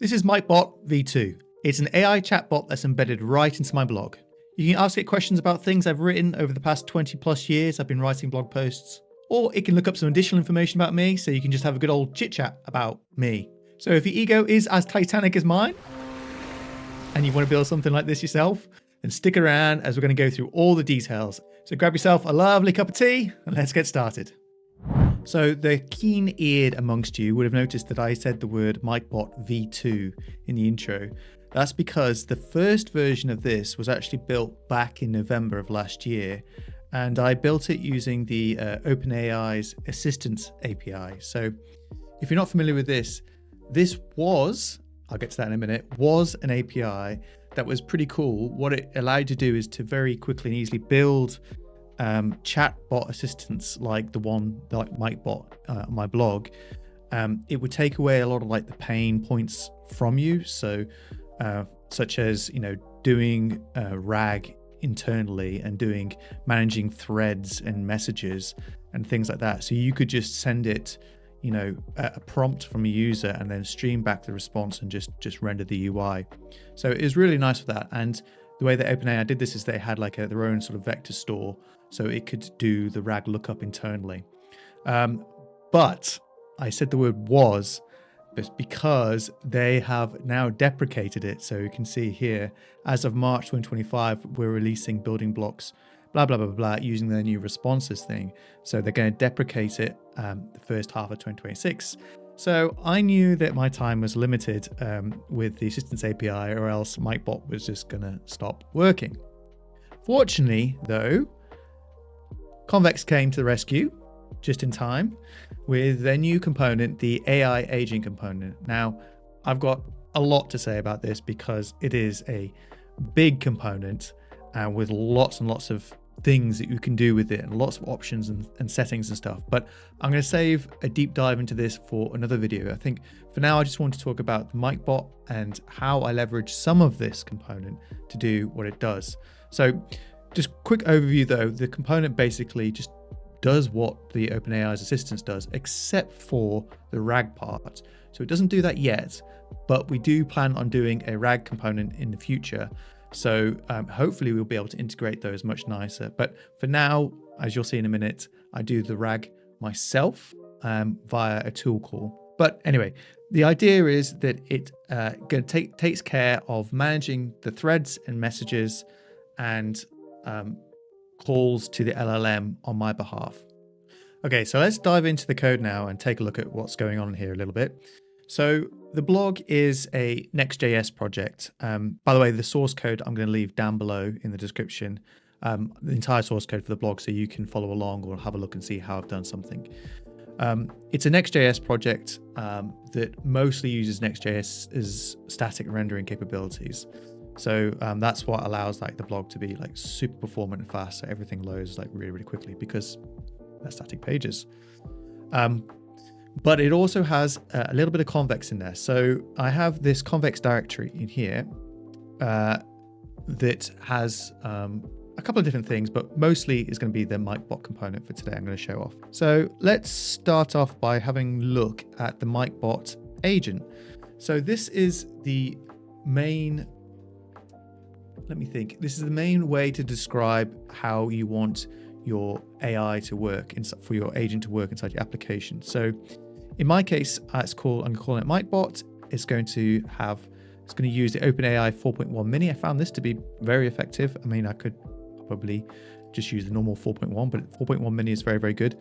This is Mikebot V2. It's an AI chatbot that's embedded right into my blog. You can ask it questions about things I've written over the past 20 plus years I've been writing blog posts, or it can look up some additional information about me so you can just have a good old chit chat about me. So if your ego is as titanic as mine, and you want to build something like this yourself, then stick around as we're going to go through all the details. So grab yourself a lovely cup of tea and let's get started. So the keen-eared amongst you would have noticed that I said the word Mikebot V2 in the intro. That's because the first version of this was actually built back in November of last year, and I built it using the OpenAI's Assistance API. So if you're not familiar with this was, I'll get to that in a minute, was an API that was pretty cool. What it allowed you to do is to very quickly and easily build chatbot assistants like the one like Mikebot on my blog. It would take away a lot of like the pain points from you. So such as, doing RAG internally and managing threads and messages and things like that. So you could just send it, a prompt from a user and then stream back the response and just render the UI. So it was really nice for that. And the way that OpenAI did this is they had like their own sort of vector store, so it could do the RAG lookup internally. But I said the word was because they have now deprecated it. So you can see here, as of March 2025, we're releasing building blocks, blah, blah, blah, blah, using their new responses thing. So they're going to deprecate it the first half of 2026. So I knew that my time was limited with the Assistance API, or else Mikebot was just going to stop working. Fortunately, though, Convex came to the rescue just in time with their new component, the AI agent component. Now, I've got a lot to say about this because it is a big component with lots and lots of things that you can do with it and lots of options and settings and stuff. But I'm going to save a deep dive into this for another video. I think for now, I just want to talk about the Mikebot and how I leverage some of this component to do what it does. So just quick overview though, the component basically just does what the OpenAI's Assistance does, except for the RAG part. So it doesn't do that yet, but we do plan on doing a RAG component in the future. So hopefully we'll be able to integrate those much nicer. But for now, as you'll see in a minute, I do the RAG myself via a tool call. But anyway, the idea is that it takes care of managing the threads and messages and calls to the LLM on my behalf. Okay, so let's dive into the code now and take a look at what's going on here a little bit. So the blog is a Next.js project. By the way, the source code I'm going to leave down below in the description, the entire source code for the blog, so you can follow along or have a look and see how I've done something. It's a Next.js project that mostly uses Next.js's static rendering capabilities. So that's what allows like the blog to be like super performant and fast. So everything loads like really, really quickly because they're static pages. But it also has a little bit of Convex in there. So I have this Convex directory in here that has a couple of different things, but mostly is going to be the Mikebot component for today I'm going to show off. So let's start off by having a look at the Mikebot agent. So this is the main, let me think. This is the main way to describe how you want your AI to work, for your agent to work inside your application. So in my case, I'm calling it Mikebot. It's going to use the OpenAI 4.1 mini. I found this to be very effective. I mean, I could probably just use the normal 4.1, but 4.1 mini is very, very good.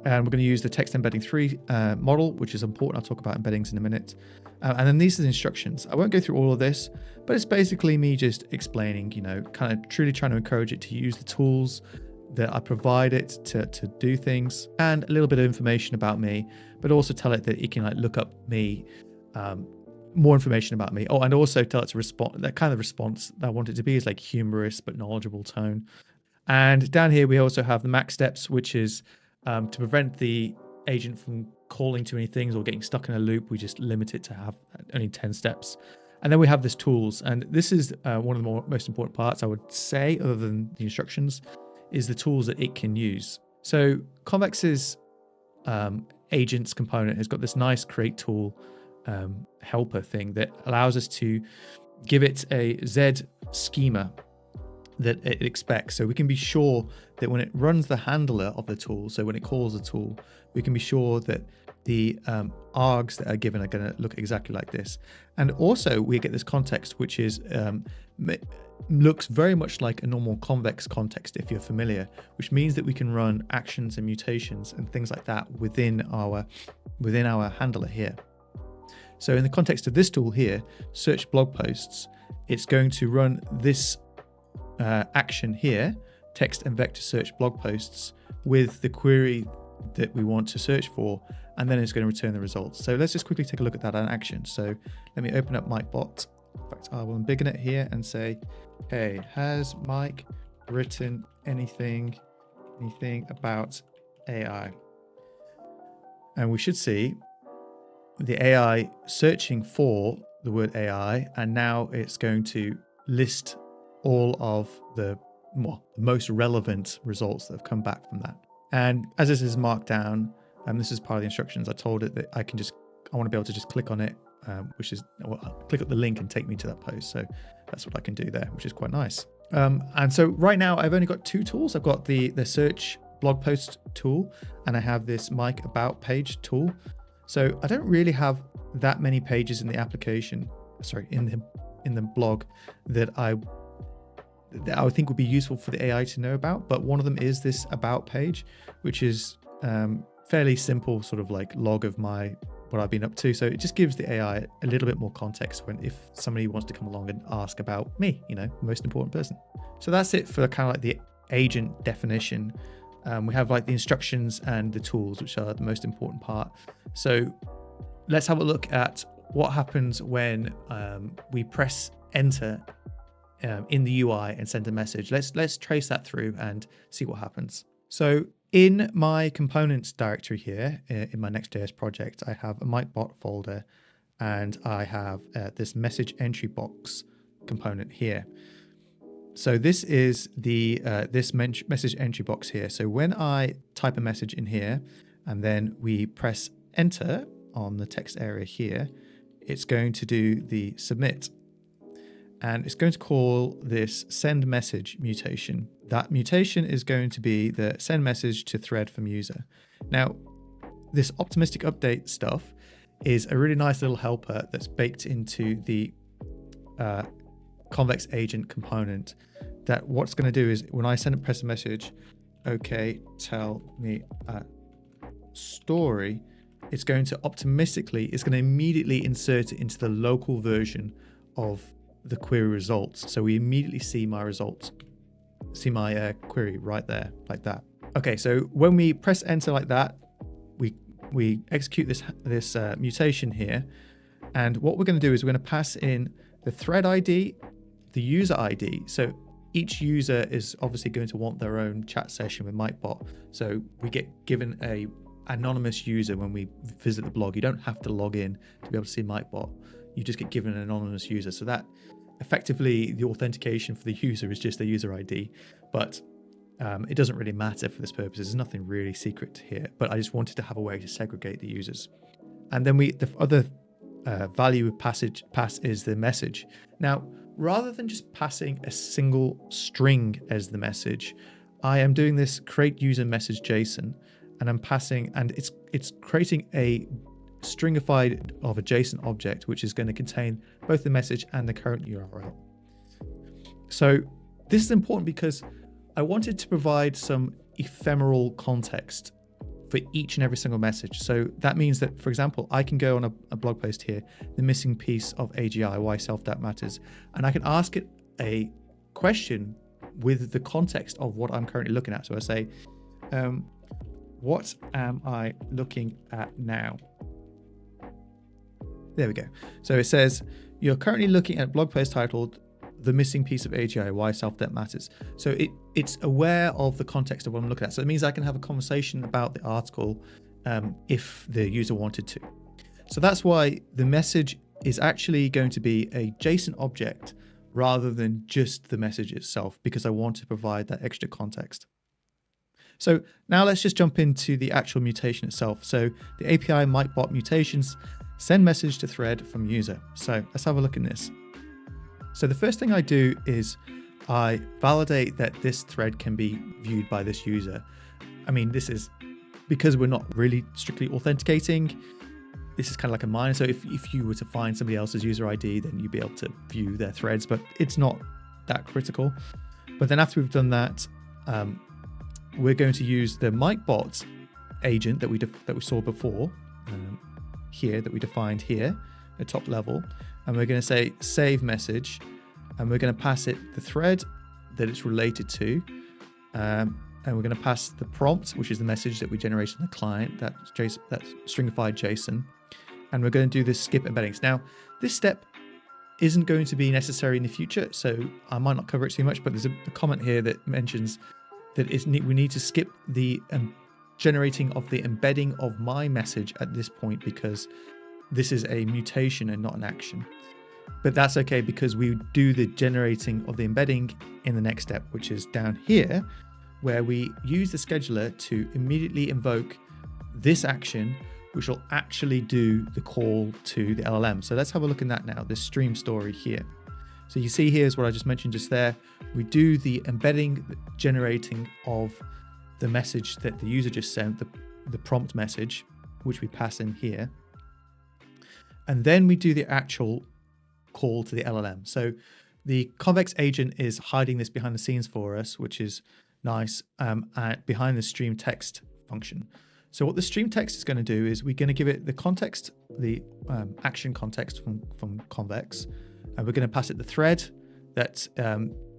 And we're going to use the text embedding 3 model, which is important. I'll talk about embeddings in a minute. And then these are the instructions. I won't go through all of this, but it's basically me just explaining, kind of truly trying to encourage it to use the tools that I provide it to do things, and a little bit of information about me, but also tell it that it can like look up me, more information about me. Oh, and also tell it to respond. That kind of response that I want it to be is like humorous but knowledgeable tone. And down here we also have the max steps, which is to prevent the agent from calling too many things or getting stuck in a loop. We just limit it to have only 10 steps. And then we have this tools, and this is one of the most important parts, I would say, other than the instructions, is the tools that it can use. So Convex's agents component has got this nice create tool helper thing that allows us to give it a Z schema that it expects. So we can be sure that when it runs the handler of the tool, so when it calls the tool, we can be sure that the args that are given are going to look exactly like this. And also we get this context, which is looks very much like a normal convex context, if you're familiar, which means that we can run actions and mutations and things like that within our handler here. So in the context of this tool here, search blog posts, it's going to run this action here, text and vector search blog posts, with the query that we want to search for, and then it's going to return the results. So let's just quickly take a look at that in action. So let me open up Mikebot. In fact, I will embiggen it here and say, hey, has Mike written anything about AI? And we should see the AI searching for the word AI, and now it's going to list all of the most relevant results that have come back from that. And as this is marked down, this is part of the instructions, I told it that I want to be able to just click on it, click up the link and take me to that post. So that's what I can do there, which is quite nice. And so right now I've only got two tools. I've got the search blog post tool, and I have this Mike about page tool. So I don't really have that many pages in the application, in the blog that I would think would be useful for the AI to know about. But one of them is this about page, which is fairly simple, sort of like log of what I've been up to. So it just gives the AI a little bit more context if somebody wants to come along and ask about me, the most important person. So that's it for kind of like the agent definition. We have like the instructions and the tools, which are the most important part. So let's have a look at what happens when we press enter in the UI and send a message. Let's trace that through and see what happens. So in my components directory here, in my Next.js project, I have a Mikebot folder, and I have this message entry box component here. So this is the message entry box here. So when I type a message in here, and then we press enter on the text area here, it's going to do the submit. And it's going to call this send message mutation. That mutation is going to be the send message to thread from user. Now, this optimistic update stuff is a really nice little helper that's baked into the Convex Agent component, that what's going to do is when I press a message, okay, tell me a story, it's going to immediately insert it into the local version of the query results. So we immediately see my results, my query right there, like that. Okay, so when we press enter like that, we execute this mutation here. And what we're going to do is we're going to pass in the thread ID, the user ID. So each user is obviously going to want their own chat session with Mikebot. So we get given a anonymous user when we visit the blog. You don't have to log in to be able to see Mikebot. You just get given an anonymous user. So that effectively the authentication for the user is just the user ID, but it doesn't really matter for this purpose. There's nothing really secret here, but I just wanted to have a way to segregate the users. And then the other value of pass is the message. Now, rather than just passing a single string as the message, I am doing this create user message JSON, and I'm passing, and it's creating a stringified of a JSON object, which is going to contain both the message and the current URL. So this is important because I wanted to provide some ephemeral context for each and every single message. So that means that, for example, I can go on a blog post here, the missing piece of AGI, why self-doubt matters, and I can ask it a question with the context of what I'm currently looking at. So I say, what am I looking at now? There we go. So it says, you're currently looking at a blog post titled The Missing Piece of AGI, Why Self-Doubt Matters. So it's aware of the context of what I'm looking at. So it means I can have a conversation about the article if the user wanted to. So that's why the message is actually going to be a JSON object rather than just the message itself, because I want to provide that extra context. So now let's just jump into the actual mutation itself. So the API Mikebot mutations, send message to thread from user. So let's have a look at this. So the first thing I do is I validate that this thread can be viewed by this user. I mean, this is because we're not really strictly authenticating. This is kind of like a minor. So if you were to find somebody else's user ID, then you'd be able to view their threads, but it's not that critical. But then after we've done that, we're going to use the Mikebot agent that we saw before here, that we defined here at top level. And we're going to say save message, and we're going to pass it the thread that it's related to. And we're going to pass the prompt, which is the message that we generate in the client, that's stringified JSON. And we're going to do this skip embeddings. Now, this step isn't going to be necessary in the future, so I might not cover it too much, but there's a comment here that mentions that we need to skip the generating of the embedding of my message at this point, because this is a mutation and not an action. But that's okay, because we do the generating of the embedding in the next step, which is down here, where we use the scheduler to immediately invoke this action, which will actually do the call to the LLM. So let's have a look at that now, this stream story here. So you see here is what I just mentioned just there. We do the embedding, generating of the message that the user just sent, the prompt message, which we pass in here. And then we do the actual call to the LLM. So the Convex agent is hiding this behind the scenes for us, which is nice, behind the streamText function. So what the streamText is going to do is we're going to give it the context, the action context from Convex, and we're going to pass it the thread that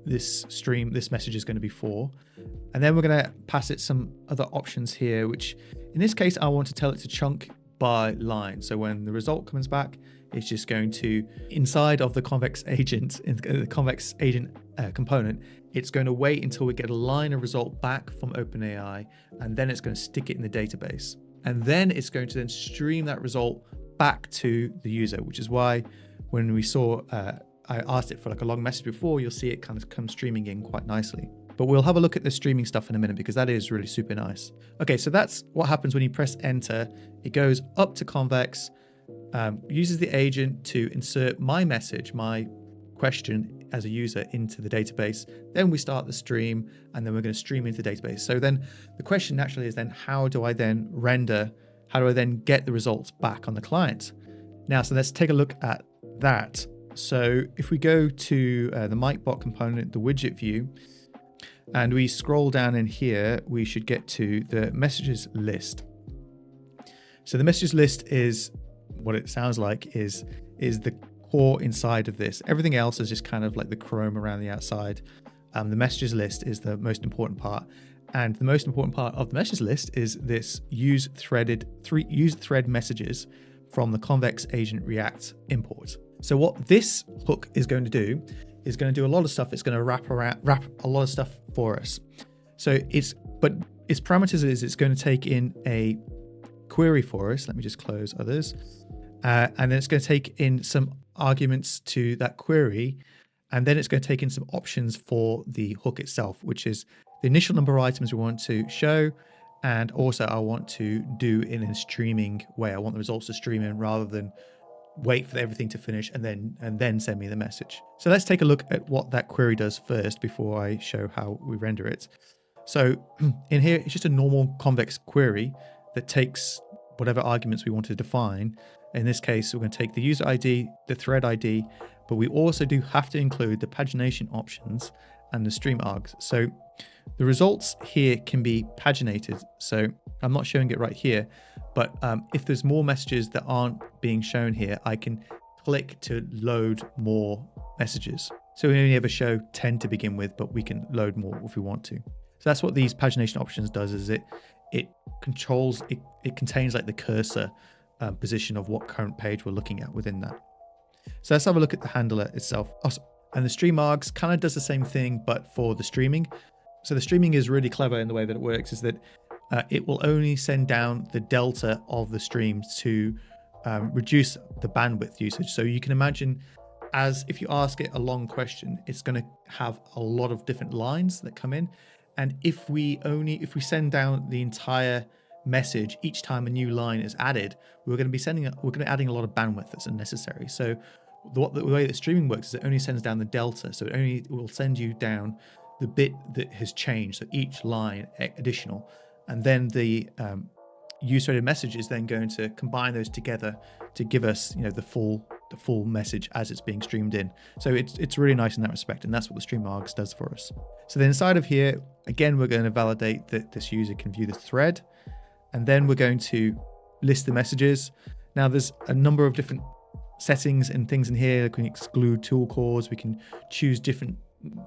this message is going to be for. And then we're going to pass it some other options here, which in this case, I want to tell it to chunk by line. So when the result comes back, it's just going to, inside of the Convex agent, in the Convex agent component, it's going to wait until we get a line of result back from OpenAI, and then it's going to stick it in the database. And then it's going to then stream that result back to the user, which is why when we saw, I asked it for like a long message before, you'll see it kind of come streaming in quite nicely. But we'll have a look at the streaming stuff in a minute, because that is really super nice. Okay, so that's what happens when you press enter. It goes up to Convex, uses the agent to insert my message, my question as a user into the database. Then we start the stream, and then we're going to stream into the database. So then the question naturally is then, how do I then get the results back on the client? Now, so let's take a look at that. So if we go to the Mikebot component, the widget view, and we scroll down in here, we should get to the messages list. So the messages list is what it sounds like is the core inside of this. Everything else is just kind of like the chrome around the outside. The messages list is the most important part. And the most important part of the messages list is this use thread messages from the Convex Agent React import. So what this hook is going to do is going to do a lot of stuff. It's going to wrap a lot of stuff for us. So its parameters is it's going to take in a query for us. Let me just close others. And then it's going to take in some arguments to that query. And then it's going to take in some options for the hook itself, which is the initial number of items we want to show. And also I want to do in a streaming way. I want the results to stream in rather than wait for everything to finish and then send me the message. So let's take a look at what that query does first before I show how we render it. So in here, it's just a normal Convex query that takes whatever arguments we want to define. In this case, we're going to take the user ID, the thread ID, but we also do have to include the pagination options and the stream args. So the results here can be paginated. So I'm not showing it right here, but if there's more messages that aren't being shown here, I can click to load more messages. So we only ever show 10 to begin with, but we can load more if we want to. So that's what these pagination options does, is it controls, it contains like the cursor position of what current page we're looking at within that. So let's have a look at the handler itself. And the stream args kind of does the same thing, but for the streaming. So the streaming is really clever in the way that it works, is that it will only send down the delta of the stream to reduce the bandwidth usage. So you can imagine, as if you ask it a long question, it's going to have a lot of different lines that come in. And if we send down the entire message each time a new line is added, we're going to be adding a lot of bandwidth that's unnecessary. So the way that streaming works is it only sends down the delta. So it will send you down the bit that has changed. So each line additional, and then the user-threaded message is then going to combine those together to give us, the full message as it's being streamed in. So it's really nice in that respect, and that's what the stream args does for us. So then inside of here, again, we're going to validate that this user can view the thread, and then we're going to list the messages. Now there's a number of different settings and things in here. We can exclude tool calls. We can choose different,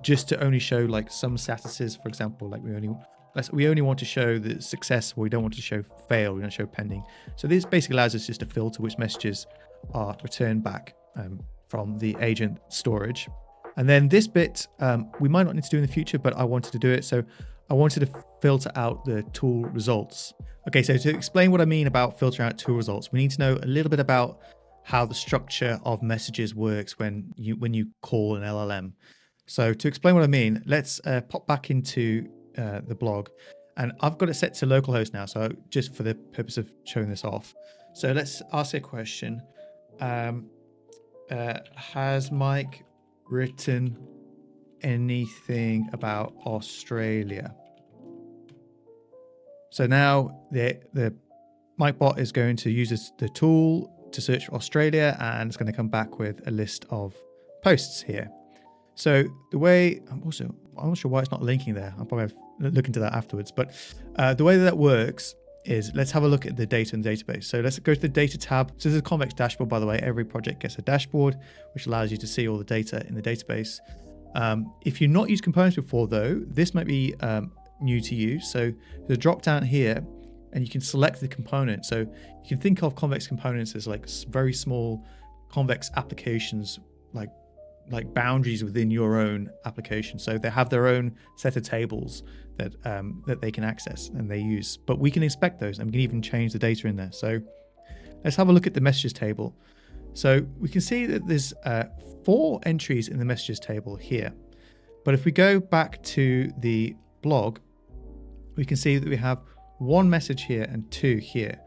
just to only show like some statuses, for example, like we only want to show the success, or we don't want to show fail, we don't show pending. So this basically allows us just to filter which messages are returned back from the agent storage. And then this bit, we might not need to do in the future, but I wanted to do it. So I wanted to filter out the tool results. Okay, so to explain what I mean about filtering out tool results, we need to know a little bit about how the structure of messages works when you call an LLM. So to explain what I mean, let's pop back into the blog, and I've got it set to localhost now, so just for the purpose of showing this off. So let's ask a question. Has Mike written anything about Australia? So now the Mikebot is going to use the tool to search for Australia, and it's going to come back with a list of posts here. So the way, I'm not sure why it's not linking there. I'll probably look into that afterwards. But the way that works is, let's have a look at the data in the database. So let's go to the data tab. So this is a Convex dashboard, by the way. Every project gets a dashboard, which allows you to see all the data in the database. If you've not used components before, though, this might be new to you. So there's a drop down here, and you can select the component. So you can think of Convex components as like very small Convex applications, like boundaries within your own application. So they have their own set of tables that they can access and they use, but we can inspect those, and we can even change the data in there. So let's have a look at the messages table. So we can see that there's 4 entries in the messages table here. But if we go back to the blog, we can see that we have 1 message here and 2 here.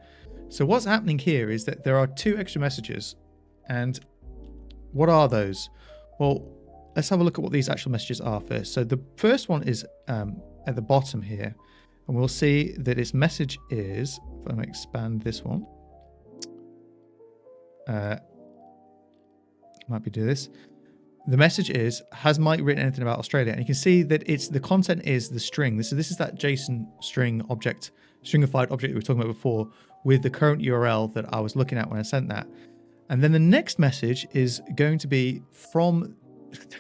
So what's happening here is that there are 2 extra messages. And what are those? Well, let's have a look at what these actual messages are first. So the first one is at the bottom here, and we'll see that its message is, if I expand this one, might be do this. The message is, has Mike written anything about Australia? And you can see that the content is the string. This is that JSON string object, stringified object that we were talking about before, with the current URL that I was looking at when I sent that. And then the next message is going to be from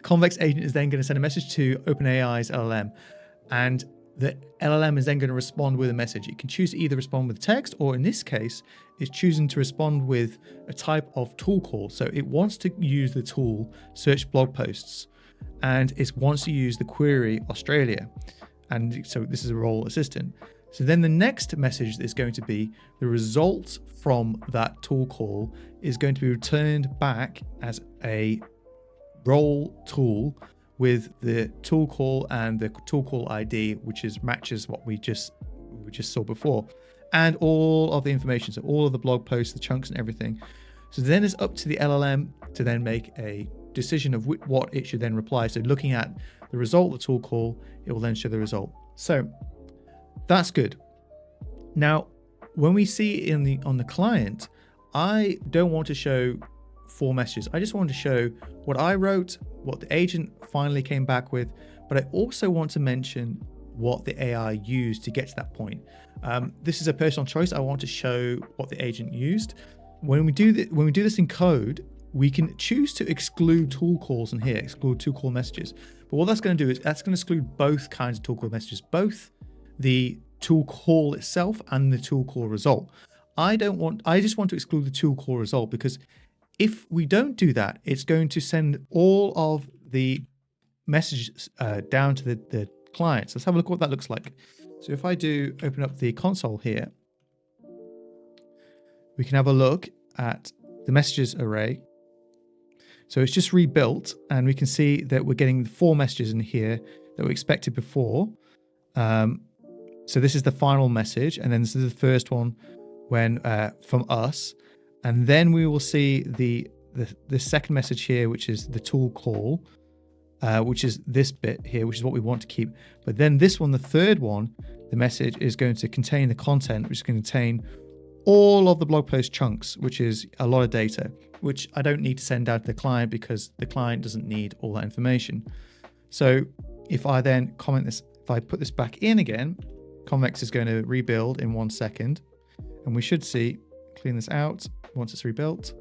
Convex Agent is then going to send a message to OpenAI's LLM. And the LLM is then going to respond with a message. It can choose to either respond with text, or in this case, it's choosing to respond with a type of tool call. So it wants to use the tool search blog posts, and it wants to use the query Australia. And so this is a role assistant. So then the next message is going to be the result from that tool call is going to be returned back as a role tool with the tool call and the tool call ID, which matches what we just saw before, and all of the information. So all of the blog posts, the chunks and everything. So then it's up to the LLM to then make a decision of what it should then reply. So looking at the result of the tool call, it will then show the result. So that's good. Now, when we see on the client, I don't want to show 4 messages. I just want to show what I wrote, what the agent finally came back with, but I also want to mention what the AI used to get to that point. This is a personal choice. I want to show what the agent used. When we do this in code, we can choose to exclude tool calls in here, exclude tool call messages. But what that's going to do is that's going to exclude both kinds of tool call messages, both the tool call itself and the tool call result. I just want to exclude the tool call result, because if we don't do that, it's going to send all of the messages down to the clients. Let's have a look at what that looks like. So if I do open up the console here, we can have a look at the messages array. So it's just rebuilt, and we can see that we're getting 4 messages in here that we expected before. So this is the final message, and then this is the first one when from us, and then we will see the second message here, which is the tool call, which is this bit here, which is what we want to keep. But then this one, the third one, the message is going to contain the content, which is going to contain all of the blog post chunks, which is a lot of data, which I don't need to send out to the client because the client doesn't need all that information. So if I then comment this, if I put this back in again, Convex is going to rebuild in 1 second, and we should see, clean this out once it's rebuilt.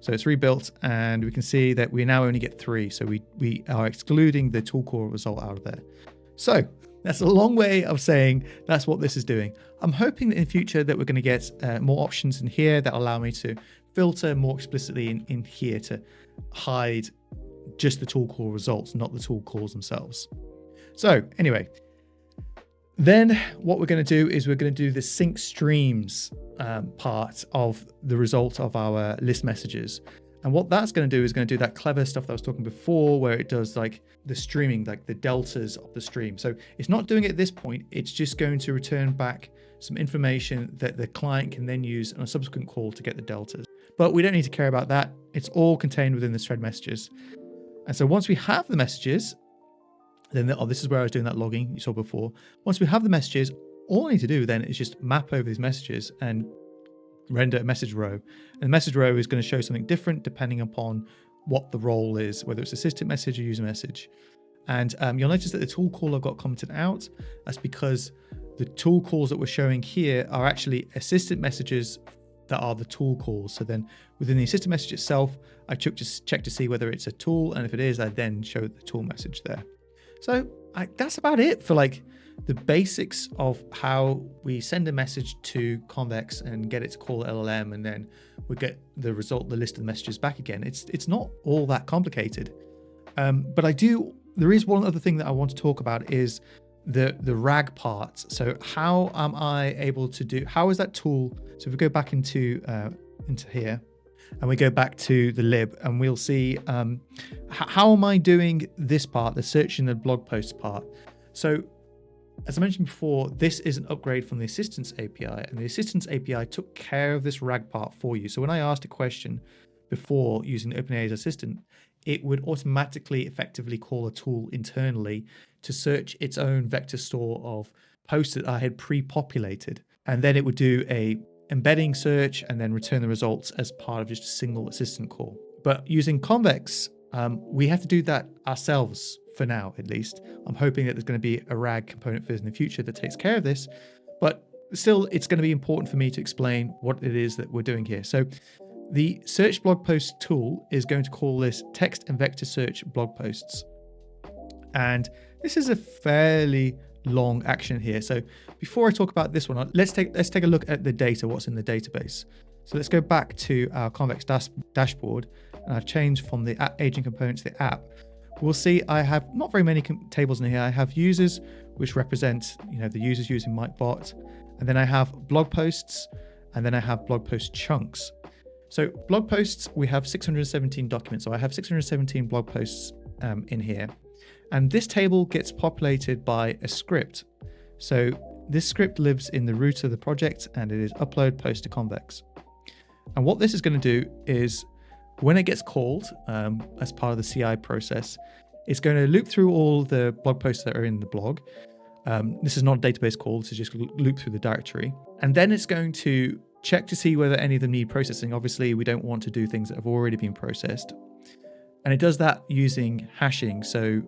So it's rebuilt, and we can see that we now only get 3. So we are excluding the tool call result out of there. So that's a long way of saying that's what this is doing. I'm hoping that in future that we're going to get more options in here that allow me to filter more explicitly in here to hide just the tool call results, not the tool calls themselves. So anyway, then what we're going to do is we're going to do the sync streams part of the result of our list messages. And what that's going to do is going to do that clever stuff that I was talking before, where it does like the streaming, like the deltas of the stream. So it's not doing it at this point. It's just going to return back some information that the client can then use on a subsequent call to get the deltas. But we don't need to care about that. It's all contained within the thread messages. And so once we have the messages, then this is where I was doing that logging you saw before. Once we have the messages, all I need to do then is just map over these messages and render a message row. And the message row is going to show something different depending upon what the role is, whether it's assistant message or user message. And you'll notice that the tool call I've got commented out. That's because the tool calls that we're showing here are actually assistant messages that are the tool calls. So then within the assistant message itself, I just check to see whether it's a tool. And if it is, I then show the tool message there. So that's about it for like the basics of how we send a message to Convex and get it to call LLM, and then we get the result, the list of the messages back again. It's not all that complicated. But there is one other thing that I want to talk about is the RAG part. So how am I able to do, how is that tool? So if we go back into here, and we go back to the lib, and we'll see how am I doing this part, the searching the blog posts part. So as I mentioned before, this is an upgrade from the Assistants API, and the Assistants API took care of this RAG part for you. So when I asked a question before using OpenAI's Assistant, it would automatically effectively call a tool internally to search its own vector store of posts that I had pre-populated. And then it would do a embedding search and then return the results as part of just a single assistant call. But using Convex, we have to do that ourselves for now, at least. I'm hoping that there's going to be a RAG component for this in the future that takes care of this, but still it's going to be important for me to explain what it is that we're doing here. So the search blog post tool is going to call this text and vector search blog posts. And this is a fairly long action here. So before I talk about this one, let's take a look at the data, what's in the database. So let's go back to our Convex dashboard, and I've changed from the app agent component to the app. We'll see I have not very many tables in here. I have users, which represent the users using Mikebot, and then I have blog posts, and then I have blog post chunks. So blog posts, we have 617 documents. So I have 617 blog posts in here. And this table gets populated by a script. So this script lives in the root of the project, and it is upload post to Convex. And what this is going to do is when it gets called as part of the CI process, it's going to loop through all the blog posts that are in the blog. This is not a database call, this is just loop through the directory. And then it's going to check to see whether any of them need processing. Obviously, we don't want to do things that have already been processed. And it does that using hashing. So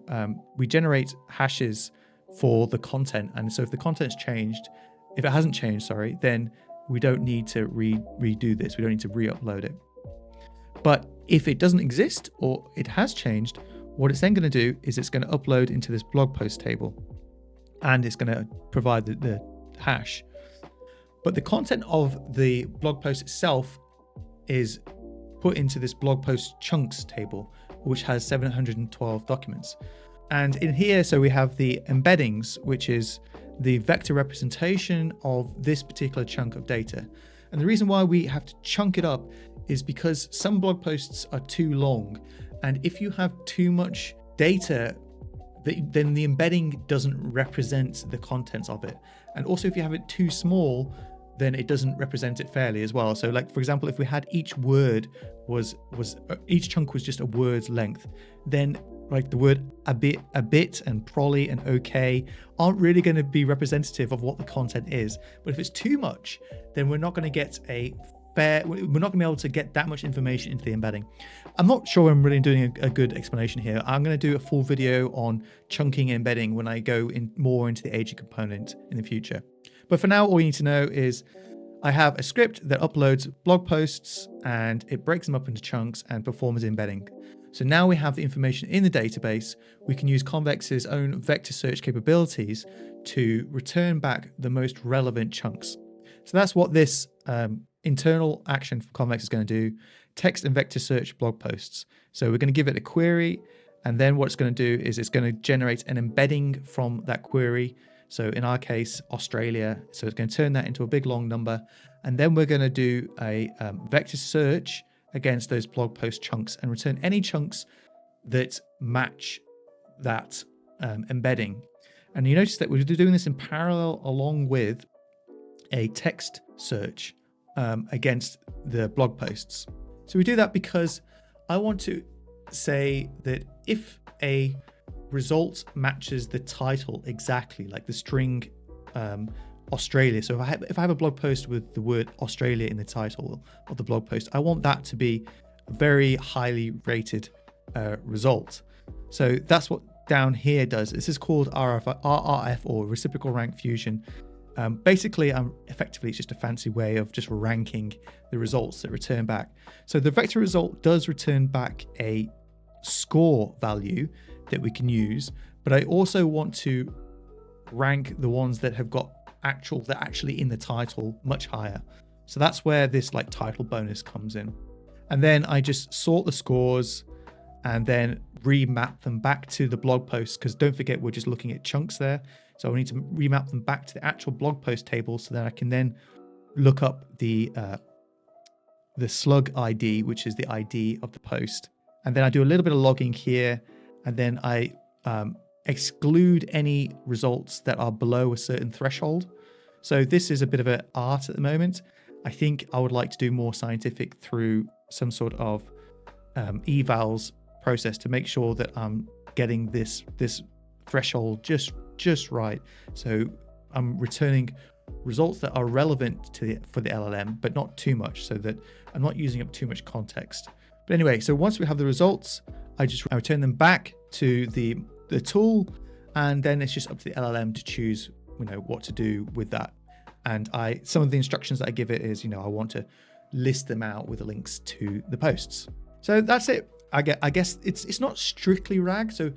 we generate hashes for the content. And so if the content's changed, if it hasn't changed, sorry, then we don't need to redo this. We don't need to re-upload it. But if it doesn't exist or it has changed, what it's then going to do is it's going to upload into this blog post table, and it's going to provide the hash. But the content of the blog post itself is put into this blog post chunks table, which has 712 documents. And in here, so we have the embeddings, which is the vector representation of this particular chunk of data. And the reason why we have to chunk it up is because some blog posts are too long. And if you have too much data then the embedding doesn't represent the contents of it. And also if you have it too small, then it doesn't represent it fairly as well. So like, for example, if we had each word each chunk was just a word's length, then like the word a bit and probably and okay aren't really going to be representative of what the content is. But if it's too much, then we're not going to get we're not going to be able to get that much information into the embedding. I'm not sure I'm really doing a good explanation here. I'm going to do a full video on chunking and embedding when I go in more into the agent component in the future. But for now, all you need to know is I have a script that uploads blog posts and it breaks them up into chunks and performs embedding. So now we have the information in the database. We can use Convex's own vector search capabilities to return back the most relevant chunks. So that's what this internal action for Convex is going to do: text and vector search blog posts. So we're going to give it a query, and then what it's going to do is it's going to generate an embedding from that query. So in our case, Australia. So it's going to turn that into a big long number. And then we're going to do a vector search against those blog post chunks and return any chunks that match that embedding. And you notice that we're doing this in parallel along with a text search against the blog posts. So we do that because I want to say that if a result matches the title exactly, like the string Australia. So if I have a blog post with the word Australia in the title of the blog post, I want that to be a very highly rated result. So that's what down here does. This is called RRF or reciprocal rank fusion. Basically, effectively, it's just a fancy way of just ranking the results that return back. So the vector result does return back a score value that we can use, but I also want to rank the ones that have got actually in the title much higher. So that's where this like title bonus comes in. And then I just sort the scores and then remap them back to the blog post, because don't forget we're just looking at chunks there. So I need to remap them back to the actual blog post table so that I can then look up the slug ID, which is the ID of the post. And then I do a little bit of logging here, and then I exclude any results that are below a certain threshold. So this is a bit of an art at the moment. I think I would like to do more scientific through some sort of evals process to make sure that I'm getting this threshold just right. So I'm returning results that are relevant for the LLM, but not too much, so that I'm not using up too much context. But anyway, so once we have the results, I return them back to the tool, and then it's just up to the LLM to choose, what to do with that. And some of the instructions that I give it is, I want to list them out with the links to the posts. So that's it. I guess it's not strictly RAG. So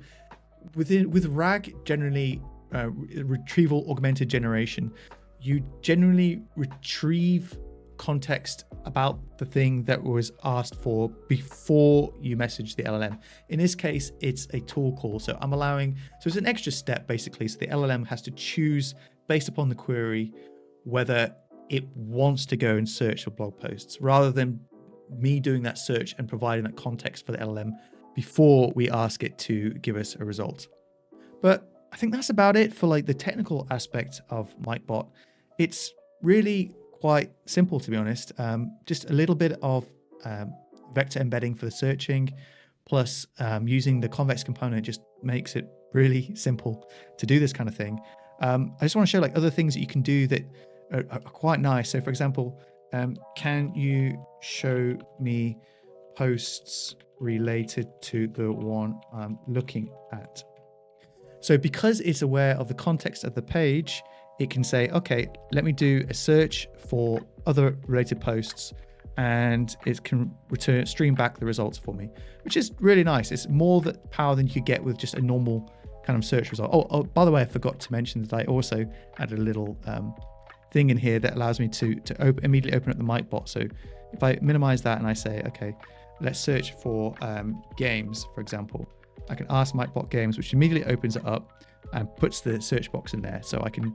with RAG, generally retrieval augmented generation, you generally retrieve context about the thing that was asked for before you message the LLM. In this case, it's a tool call. So it's an extra step basically. So the LLM has to choose based upon the query whether it wants to go and search for blog posts, rather than me doing that search and providing that context for the LLM before we ask it to give us a result. But I think that's about it for like the technical aspect of Mikebot. It's really quite simple, to be honest. Just a little bit of vector embedding for the searching, plus using the Convex component just makes it really simple to do this kind of thing. I just want to show like other things that you can do that are quite nice. So for example, can you show me posts related to the one I'm looking at? So because it's aware of the context of the page, it can say, okay, let me do a search for other related posts, and it can stream back the results for me, which is really nice. It's more power than you could get with just a normal kind of search result. Oh, by the way, I forgot to mention that I also added a little thing in here that allows me to immediately open up the Mikebot. So if I minimize that and I say, okay, let's search for games, for example, I can ask Mikebot games, which immediately opens it up and puts the search box in there. So I can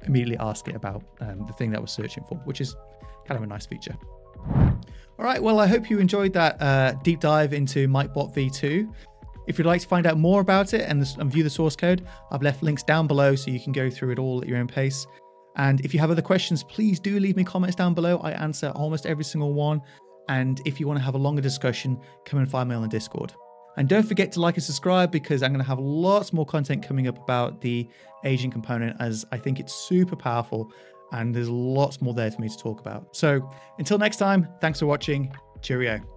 immediately ask it about the thing that I was searching for, which is kind of a nice feature. All right, well, I hope you enjoyed that deep dive into Mikebot V2. If you'd like to find out more about it and view the source code, I've left links down below so you can go through it all at your own pace. And if you have other questions, please do leave me comments down below. I answer almost every single one. And if you want to have a longer discussion, come and find me on the Discord. And don't forget to like and subscribe, because I'm going to have lots more content coming up about the agent component, as I think it's super powerful and there's lots more there for me to talk about. So until next time, thanks for watching. Cheerio.